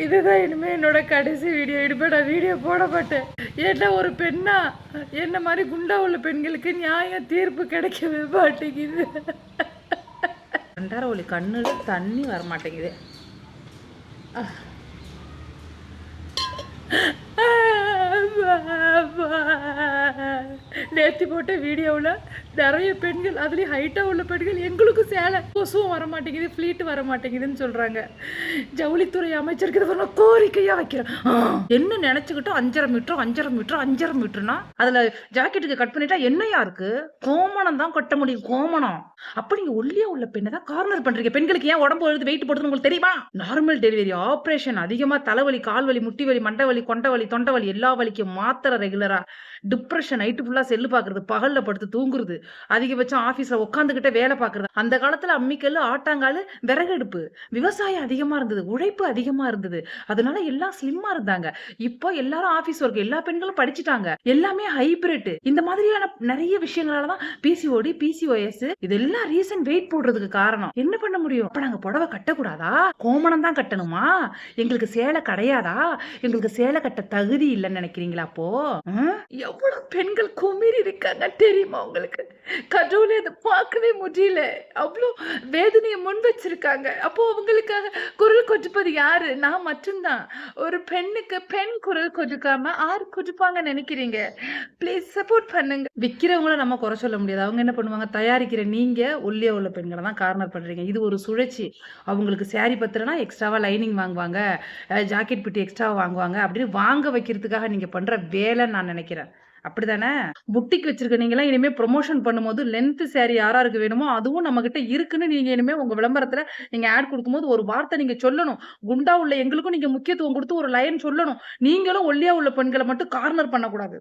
இதுதான் இனிமே என்னோட கடைசி வீடியோ. இனிமே நான் வீடியோ போட மாட்டேன். ஏன்னா ஒரு பெண்ணா என்ன மாதிரி குண்டா உள்ள பெண்களுக்கு நியாயம் தீர்ப்பு கிடைக்கவே மாட்டேங்குது. ரெண்டாரவழி கண்ணுல தண்ணி வர மாட்டேங்குது. நேற்று போட்ட வீடியோவில் நிறைய பெண்கள், அதுலேயும் ஹைட்டாக உள்ள பெண்கள், எங்களுக்கு சேலை கொசுவும் வர மாட்டேங்குது, ஃப்ளீட் வர மாட்டேங்குதுன்னு சொல்கிறாங்க. ஜவுளித்துறை அமைச்சருக்கு இதை நான் கோரிக்கையாக வைக்கிறேன். என்ன நினச்சிக்கிட்டோம் 5.5 மீட்டர் 5.5 மீட்டர்னா அதில் ஜாக்கெட்டுக்கு கட் பண்ணிட்டா என்னையா இருக்கு? கோமணம் தான் கட்ட முடியும், கோமணம். அப்போ நீங்கள் ஒல்லியா உள்ள பெண்ணை தான் கார்னர் பண்ணுறீங்க. பெண்களுக்கு ஏன் உடம்பு எழுது வெயிட் போடுறது உங்களுக்கு தெரியுமா? நார்மல் டெலிவரி ஆப்ரேஷன் அதிகமாக தலைவலி, கால்வலி, முட்டி வலி, மண்டை வலி, கொண்டை வலி, தொண்டை வலி, எல்லா வலிக்கும் மாத்திரை ரெகுலரா, டிப்ரெஷன், நைட்டு ஃபுல்லா செல்லு பாக்குறது, பகல்ல படுத்து தூங்குறது, அதிகபட்சம் ஆபீஸ்ல உட்காந்துக்கிட்டே வேலை பாக்குறது. அந்த காலத்துல அம்மிக்கல்லு, ஆட்டாங்காலு, விறகடுப்பு, விவசாயம் அதிகமா இருந்தது, உழைப்பு அதிகமா இருந்தது. அதனால எல்லாம் ஸ்லிம்மா இருந்தாங்க. இப்போ எல்லாரும் ஆபீஸ் ஒர்க், எல்லா பெண்களும் படிச்சுட்டாங்க, எல்லாமே ஹைபிரிட். இந்த மாதிரியான நிறைய விஷயங்களாலதான் பிசிஓடி, பிசிஓஎஸ் இதெல்லாம் ரீசன் வெயிட் போடுறதுக்கு காரணம். என்ன பண்ண முடியும்? அப்ப நாங்க புடவை கட்டக்கூடாதா? கோமணம் தான் கட்டணுமா? எங்களுக்கு சேலை கிடையாதா? எங்களுக்கு சேலை கட்ட தகுதி இல்லைன்னு நினைக்கிறீங்களா? அப்போ எவ்வளவு பெண்கள் குமிரி இருக்காங்க தெரியுமா உங்களுக்கு? கடவுளே, அதை பார்க்கவே முடியல. அவ்வளோ வேதனையை முன் வச்சிருக்காங்க. அப்போ அவங்களுக்காக குரல் கொடுப்பது யாரு? நான் மட்டும்தான். ஒரு பெண்ணுக்கு பெண் குரல் கொடுக்காம ஆறு கொடுப்பாங்க நினைக்கிறீங்க? ப்ளீஸ் சப்போர்ட் பண்ணுங்க. விக்கிறவங்கள நம்ம குறை சொல்ல முடியாது. அவங்க என்ன பண்ணுவாங்க? தயாரிக்கிற நீங்க ஒல்லியா உள்ள பெண்களை தான் கார்னர் பண்றீங்க. இது ஒரு சுழற்சி. அவங்களுக்கு சாரி பத்திரனா எக்ஸ்ட்ராவா லைனிங் வாங்குவாங்க, ஜாக்கெட் பிட்டி எக்ஸ்ட்ராவா வாங்குவாங்க. அப்படின்னு வாங்க வைக்கிறதுக்காக நீங்க பண்ற வேலைன்னு நான் நினைக்கிறேன். அப்படிதானே? புட்டிக் வச்சிருக்க நீங்கலாம் இனிமே ப்ரொமோஷன் பண்ணும்போது லென்த் சாரி யாராருக்கு வேணுமோ அதுவும் நம்ம கிட்ட இருக்குன்னு நீங்க இனிமே உங்க விளம்பரத்துல நீங்க ஆட் கொடுக்கும்போது ஒரு வார்த்தை நீங்க சொல்லணும். குண்டா உள்ள எங்களுக்கும் நீங்க முக்கியத்துவம் கொடுத்து ஒரு லைன் சொல்லணும். நீங்களும் ஒல்லியா உள்ள பெண்களை மட்டும் கார்னர் பண்ணக்கூடாது.